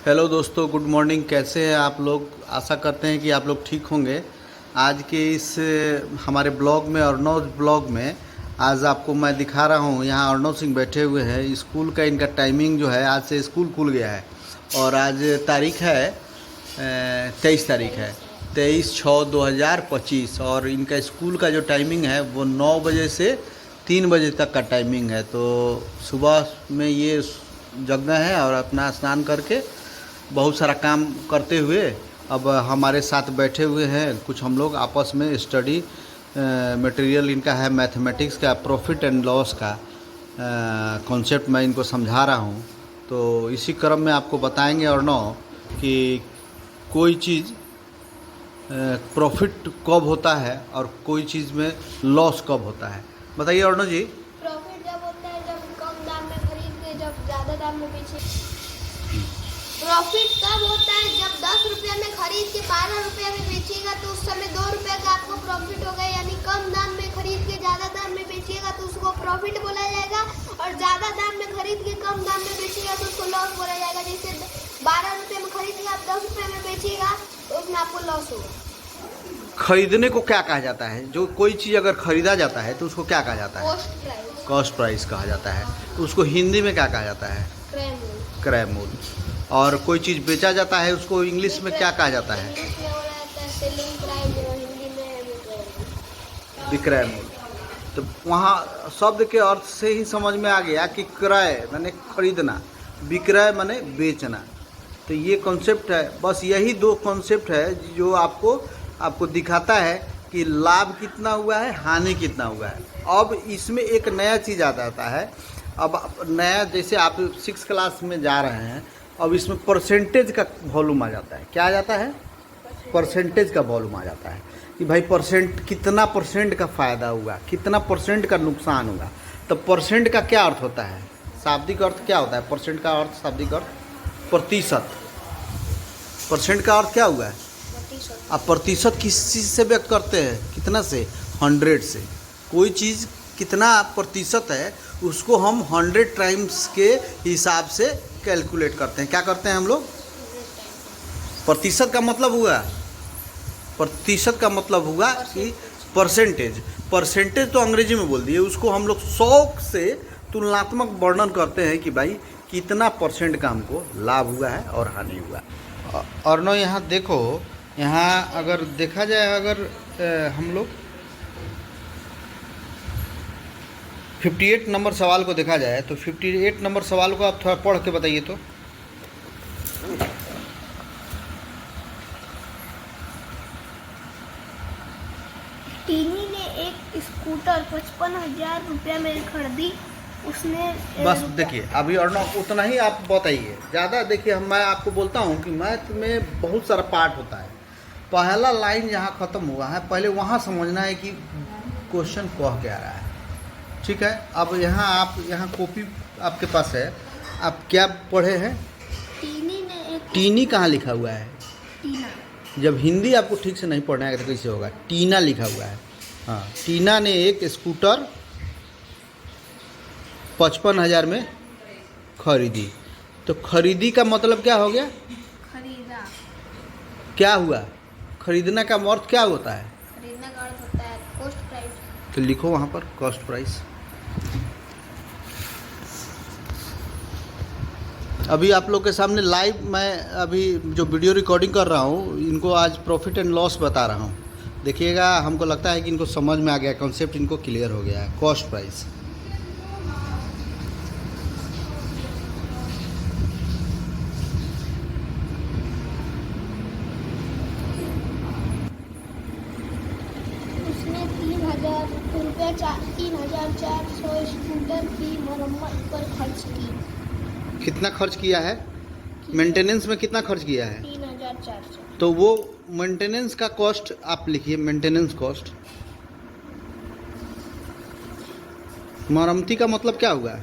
Hello दोस्तों, good morning. कैसे हैं आप लोग? आशा करते हैं कि आप लोग ठीक होंगे। आज के इस हमारे ब्लॉग में, अर्नव ब्लॉग में, आज आपको मैं दिखा रहा हूँ। यहाँ अर्नव सिंह बैठे हुए हैं। स्कूल का इनका टाइमिंग जो है, आज से स्कूल खुल गया है और आज तारीख है 23 तारीख है, 23/6/2025। और इनका स्कूल का जो टाइमिंग है वो 9 बजे से 3 बजे तक का टाइमिंग है। तो सुबह में ये जगना है और अपना स्नान करके बहुत सारा काम करते हुए अब हमारे साथ बैठे हुए हैं। कुछ हम लोग आपस में स्टडी मटेरियल इनका है, मैथमेटिक्स का प्रॉफिट एंड लॉस का कॉन्सेप्ट मैं इनको समझा रहा हूँ। तो इसी क्रम में आपको बताएंगे अर्नव कि कोई चीज़ प्रॉफिट कब होता है और कोई चीज़ में लॉस कब होता है। बताइए अर्नव जी। प्रॉफिट जब होता है जब कम दाम में खरीद के जब ज़्यादा दाम में बेचे। प्रॉफिट तब होता है जब 10 रुपये में खरीद के 12 रुपये में बेचिएगा तो उस समय 2 रुपये का आपको प्रॉफिट होगा। यानी कम दाम में खरीद के ज़्यादा दाम में बेचिएगा तो उसको प्रॉफिट बोला जाएगा, और ज़्यादा दाम में खरीद के कम दाम में बेचिएगा तो उसको लॉस बोला जाएगा। जैसे 12 रुपये में खरीद के आप 10 रुपये में बेचिएगा तो उसमें आपको लॉस होगा। खरीदने को क्या कहा जाता है? जो कोई चीज़ अगर खरीदा जाता है तो उसको क्या कहा जाता है? Cost price. कॉस्ट प्राइस कहा जाता है। तो उसको हिंदी में क्या कहा जाता है? क्रय मूल्य। क्रय मूल्य। और कोई चीज़ बेचा जाता है उसको इंग्लिश में क्या कहा जाता है? इंग्लिश में बोला जाता है सेलिंग प्राइस, हिंदी में विक्रय मूल्य। विक्रय मूल्य। तो वहाँ शब्द के अर्थ से ही समझ में आ गया कि क्रय माने खरीदना, विक्रय माने बेचना। तो ये कॉन्सेप्ट है, बस यही दो कॉन्सेप्ट है जो आपको दिखाता है कि लाभ कितना हुआ है, हानि कितना हुआ है। अब इसमें एक नया चीज़ आ जाता है। अब नया, जैसे आप 6 क्लास में जा रहे हैं, अब इसमें परसेंटेज का वॉल्यूम आ जाता है। क्या आ जाता है? परसेंटेज का वॉल्यूम आ जाता है कि भाई कितना परसेंट का फ़ायदा हुआ, कितना परसेंट का नुकसान हुआ। तो परसेंट का क्या अर्थ होता है? शाब्दिक अर्थ क्या होता है? परसेंट का अर्थ, शाब्दिक अर्थ प्रतिशत। परसेंट का अर्थ क्या हुआ है? अब प्रतिशत किस चीज़ से व्यक्त करते हैं? कितना से? 100 से। कोई चीज़ कितना प्रतिशत है उसको हम 100 टाइम्स के हिसाब से कैलकुलेट करते हैं। क्या करते हैं हम लोग? प्रतिशत का मतलब हुआ, प्रतिशत का मतलब हुआ कि परसेंटेज। परसेंटेज तो अंग्रेजी में बोल दिए, उसको हम लोग 100 से तुलनात्मक वर्णन करते हैं कि भाई कितना परसेंट का हमको लाभ हुआ है और हानि हुआ। और नो यहाँ देखो, यहाँ अगर देखा जाए, अगर हम लोग 58 नंबर सवाल को देखा जाए तो 58 नंबर सवाल को आप थोड़ा पढ़ के बताइए तो। टीनी ने एक स्कूटर 55,000 रुपये में खरीदी। उसने बस देखिए, अभी अर्नव उतना ही आप बताइए, ज़्यादा देखिए। मैं आपको बोलता हूँ कि मैथ में बहुत सारा पार्ट होता है। पहला लाइन जहाँ ख़त्म हुआ है, पहले वहाँ समझना है कि क्वेश्चन कह क्या रहा है। ठीक है। अब यहाँ कॉपी आपके पास है, आप क्या पढ़े हैं? टीनी ने एक टीनी कहाँ लिखा हुआ है? टीना। जब हिंदी आपको ठीक से नहीं पढ़ना है तो कैसे होगा? टीना लिखा हुआ है। हाँ, टीना ने एक स्कूटर 55,000 में खरीदी। तो खरीदी का मतलब क्या हो गया? खरीदा। क्या हुआ? खरीदना का अर्थ क्या होता है? खरीदने का अर्थ होता है कॉस्ट प्राइस। तो लिखो वहाँ पर कॉस्ट प्राइस। अभी आप लोग के सामने लाइव मैं अभी जो वीडियो रिकॉर्डिंग कर रहा हूँ, इनको आज प्रॉफिट एंड लॉस बता रहा हूँ। देखिएगा, हमको लगता है कि इनको समझ में आ गया, कॉन्सेप्ट इनको क्लियर हो गया है। Cost price. उसने 3,400 स्कूटर की मरम्मत पर खर्च की। कितना खर्च किया है? मेंटेनेंस में कितना खर्च किया है? 3,400। तो वो मेंटेनेंस का कॉस्ट आप लिखिए, मेंटेनेंस कॉस्ट। मरम्मती का मतलब क्या हुआ?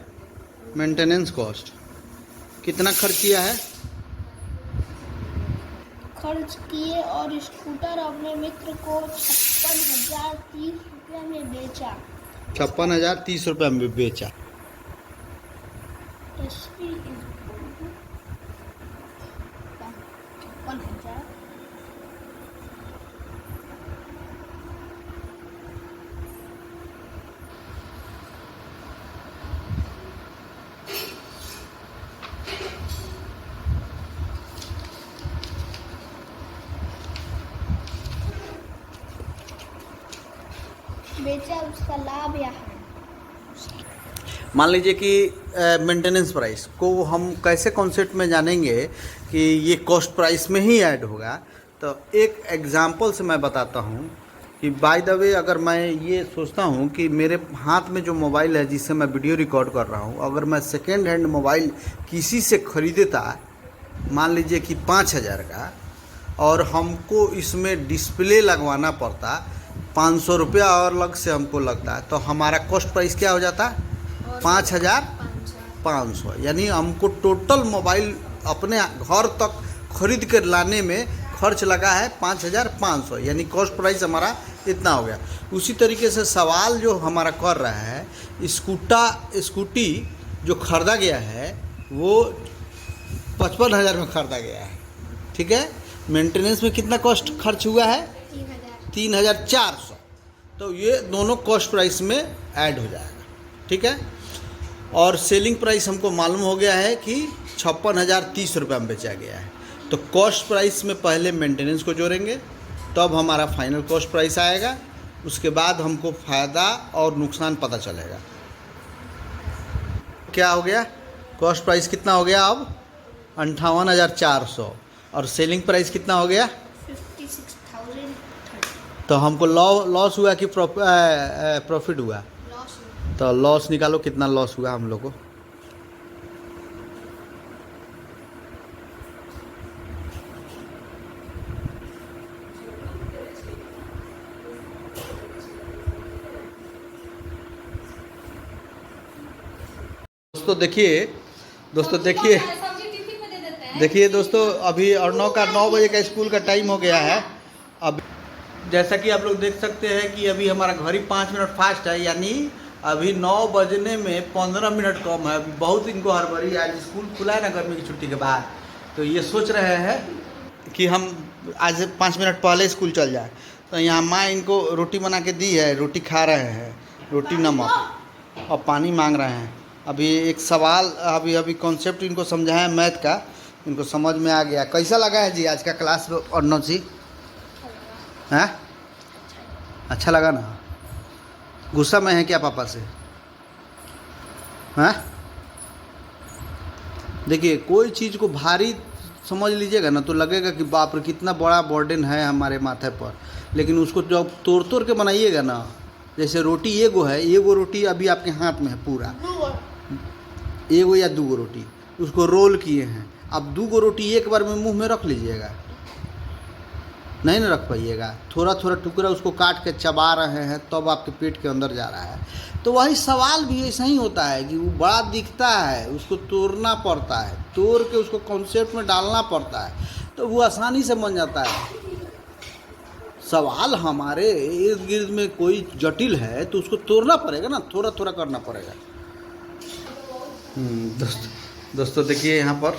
Maintenance cost. कितना खर्च किया है? खर्च किए और स्कूटर अपने मित्र को 56,030 रुपये में बेचा। 56,030 रुपये में बेचा। SP बेचा उसका लाभ या हानि। मान लीजिए कि मेंटेनेंस प्राइस को हम कैसे कॉन्सेप्ट में जानेंगे कि ये कॉस्ट प्राइस में ही ऐड होगा। तो एक एग्जांपल से मैं बताता हूँ कि बाय द वे अगर मैं ये सोचता हूँ कि मेरे हाथ में जो मोबाइल है जिससे मैं वीडियो रिकॉर्ड कर रहा हूँ, अगर मैं सेकेंड हैंड मोबाइल किसी से ख़रीदता, मान लीजिए कि 5,000 का, और हमको इसमें डिस्प्ले लगवाना पड़ता 500 रुपया और अलग से हमको लगता, तो हमारा कॉस्ट प्राइस क्या हो जाता? 5,500। यानी हमको टोटल मोबाइल अपने घर तक खरीद कर लाने में खर्च लगा है 5,500, यानी कॉस्ट प्राइस हमारा इतना हो गया। उसी तरीके से सवाल जो हमारा कर रहा है, स्कूटी जो ख़रीदा गया है वो 55,000 में ख़रीदा गया है, ठीक है। मेंटेनेंस में कितना कॉस्ट खर्च हुआ है? 3,400। तो ये दोनों कॉस्ट प्राइस में ऐड हो जाएगा, ठीक है। और सेलिंग प्राइस हमको मालूम हो गया है कि 56,030 रुपये में बेचा गया है। तो कॉस्ट प्राइस में पहले मेंटेनेंस को जोड़ेंगे, तब हमारा फाइनल कॉस्ट प्राइस आएगा। उसके बाद हमको फ़ायदा और नुकसान पता चलेगा। क्या हो गया? कॉस्ट प्राइस कितना हो गया अब? 58,400। और सेलिंग प्राइस कितना हो गया? 56,030। तो हमको लॉस हुआ कि प्रॉफिट हुआ? लॉस। तो लॉस निकालो, कितना लॉस हुआ हम लोग को। दोस्तों देखिए दोस्तों, अभी अर्णव का 9 बजे का स्कूल का टाइम हो गया है। अब जैसा कि आप लोग देख सकते हैं कि अभी हमारा घड़ी 5 मिनट फास्ट है, यानी अभी 9 बजने में 15 मिनट कम है। अभी बहुत इनको हड़बड़ी, आज स्कूल खुला है ना गर्मी की छुट्टी के बाद, तो ये सोच रहे हैं कि हम आज 5 मिनट पहले स्कूल चल जाए। तो यहाँ माँ इनको रोटी बना के दी है, रोटी खा रहे हैं, रोटी नमक, और पानी मांग रहे हैं। अभी एक सवाल, अभी कॉन्सेप्ट इनको समझाया मैथ का, इनको समझ में आ गया। कैसा लगा है जी आज का क्लास अर्णव जी? हैं? अच्छा लगा ना? गुस्सा में है क्या पापा से? हैं? देखिए, कोई चीज़ को भारी समझ लीजिएगा ना तो लगेगा कि बाप रे कितना बड़ा बर्डन है हमारे माथे पर, लेकिन उसको जब तोड़ तोड़ के बनाइएगा ना, जैसे रोटी एगो है, एगो रोटी अभी आपके हाथ में है पूरा, एगो या 2 रोटी, उसको रोल किए हैं। अब 2 रोटी एक बार में मुंह में रख लीजिएगा, नहीं ना रख पाइएगा। थोड़ा थोड़ा टुकड़ा उसको काट के चबा रहे हैं, तब आपके पेट के अंदर जा रहा है। तो वही सवाल भी ऐसा ही होता है कि वो बड़ा दिखता है, उसको तोड़ना पड़ता है, तोड़ के उसको कॉन्सेप्ट में डालना पड़ता है, तो वो आसानी से बन जाता है। सवाल हमारे इर्द गिर्द में कोई जटिल है तो उसको तोड़ना पड़ेगा ना, थोड़ा थोड़ा करना पड़ेगा। दोस्तों देखिए, यहाँ पर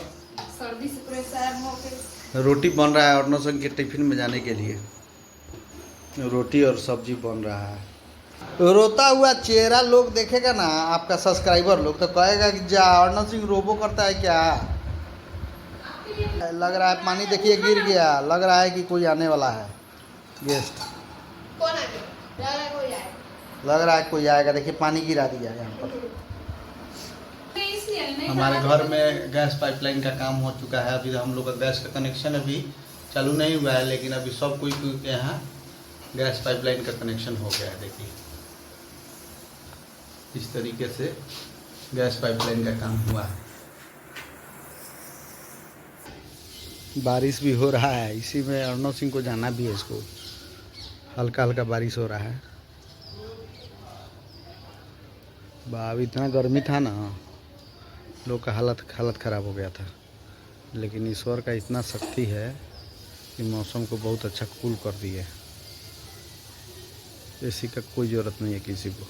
सर्दी से परेशान होकर रोटी बन रहा है अर्णव सिंह के टिफिन में जाने के लिए। रोटी और सब्जी बन रहा है। रोता हुआ चेहरा लोग देखेगा ना, आपका सब्सक्राइबर लोग, तो कहेगा कि जा अर्णव सिंह रोबो करता है क्या? लग रहा है पानी देखिए गिर गया, लग रहा है कि कोई आने वाला है गेस्ट। कौन आ गया? लग रहा है कोई आएगा। देखिए पानी गिरा दिया यहाँ पर। हमारे घर में गैस पाइपलाइन का काम हो चुका है। अभी हम लोग का गैस का कनेक्शन अभी चालू नहीं हुआ है, लेकिन अभी सब कोई के यहाँ गैस पाइपलाइन का कनेक्शन हो गया है। देखिए इस तरीके से गैस पाइपलाइन का काम हुआ है। बारिश भी हो रहा है, इसी में अर्णव सिंह को जाना भी है स्कूल। हल्का हल्का बारिश हो रहा है। बाब इतना गर्मी था ना, लोग का हालत ख़राब हो गया था, लेकिन ईश्वर का इतना शक्ति है कि मौसम को बहुत अच्छा कूल कर दिए। एसी का कोई ज़रूरत नहीं है किसी को।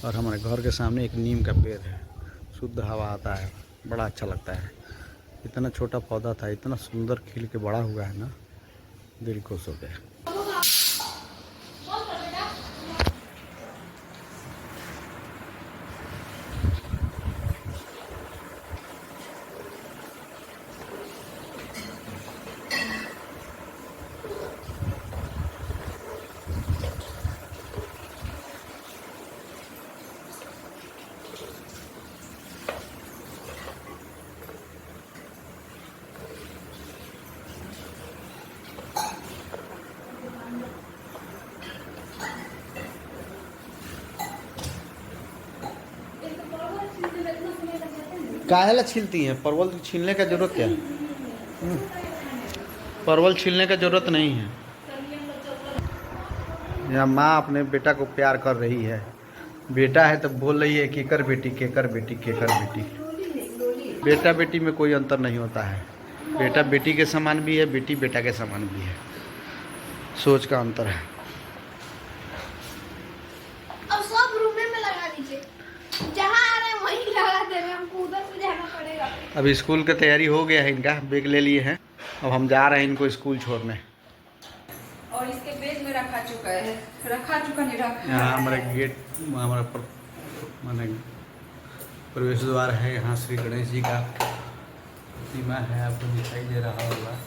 और हमारे घर के सामने एक नीम का पेड़ है, शुद्ध हवा आता है, बड़ा अच्छा लगता है। इतना छोटा पौधा था, इतना सुंदर खिल के बड़ा हुआ है ना, दिल खुश हो गया। काहेला छीलती हैं? परवल तो छीलने का जरूरत क्या है? परवल छीलने का जरूरत नहीं है। यहाँ माँ अपने बेटा को प्यार कर रही है। बेटा है तो बोल रही है केकर बेटी, केकर बेटी, केकर बेटी। बेटा बेटी में कोई अंतर नहीं होता है। बेटा बेटी के समान भी है, बेटी बेटा के समान भी है। सोच का अंतर है। अब सब रूम में लगा दीजिए, जहाँ आ रहे हैं वहीं लगा दे रहे हैं, हमको उधर से जाना पड़ेगा। अब स्कूल की तैयारी हो गया है इनका, बैग ले लिए हैं। अब हम जा रहे हैं इनको स्कूल छोड़ने। और इसके बैग में रखा चुका नहीं रखा। यहाँ हमारा गेट, हमारा माने प्रवेश द्वार है। यहाँ श्री गणेश जी का प्रतिमा है, आपको दिखाई दे रहा होगा।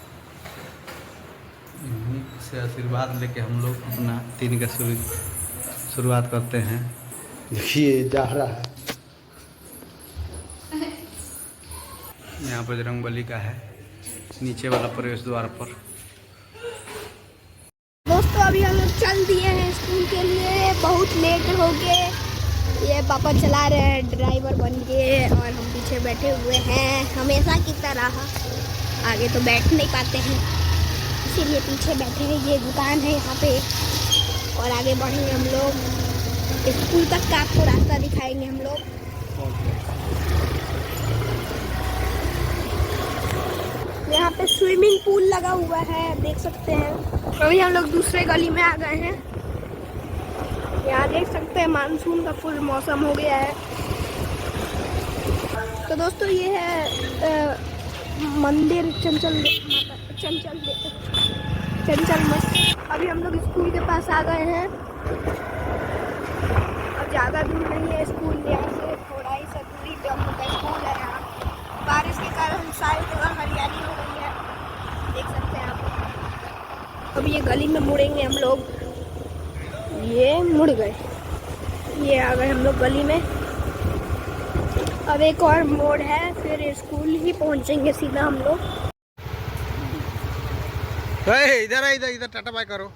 इन्हीं से आशीर्वाद लेके हम लोग अपना दिन का शुरुआत करते हैं। देखिए जा रहा है। यहाँ बजरंगबली का है नीचे वाला प्रवेश द्वार पर। दोस्तों अभी हम लोग चल दिए हैं स्कूल के लिए, बहुत लेट हो गए। ये पापा चला रहे हैं ड्राइवर बन के और हम पीछे बैठे हुए हैं हमेशा की तरह। आगे तो बैठ नहीं पाते हैं इसीलिए पीछे बैठे हैं। ये दुकान है यहाँ पे और आगे बढ़ेंगे हम लोग। स्कूल तक का आपको रास्ता दिखाएंगे हम लोग। यहाँ पे स्विमिंग पूल लगा हुआ है, देख सकते हैं। अभी हम लोग दूसरे गली में आ गए हैं। यहाँ देख सकते हैं मानसून का फुल मौसम हो गया है। तो दोस्तों ये है मंदिर चंचल मठ। अभी हम लोग स्कूल के पास आ गए हैं। अब ज़्यादा दूर नहीं है स्कूल, यहाँ से थोड़ा ही सा दूरी पे हम लोग का स्कूल है। यहाँ बारिश के कारण सारी जगह हरियाली हो गई है, देख सकते हैं आप। अब ये गली में मुड़ेंगे हम लोग। ये मुड़ गए, ये आ गए हम लोग गली में। अब एक और मोड़ है, फिर स्कूल ही पहुंचेंगे सीधा हम लोग। इधर टाटा बाय करो।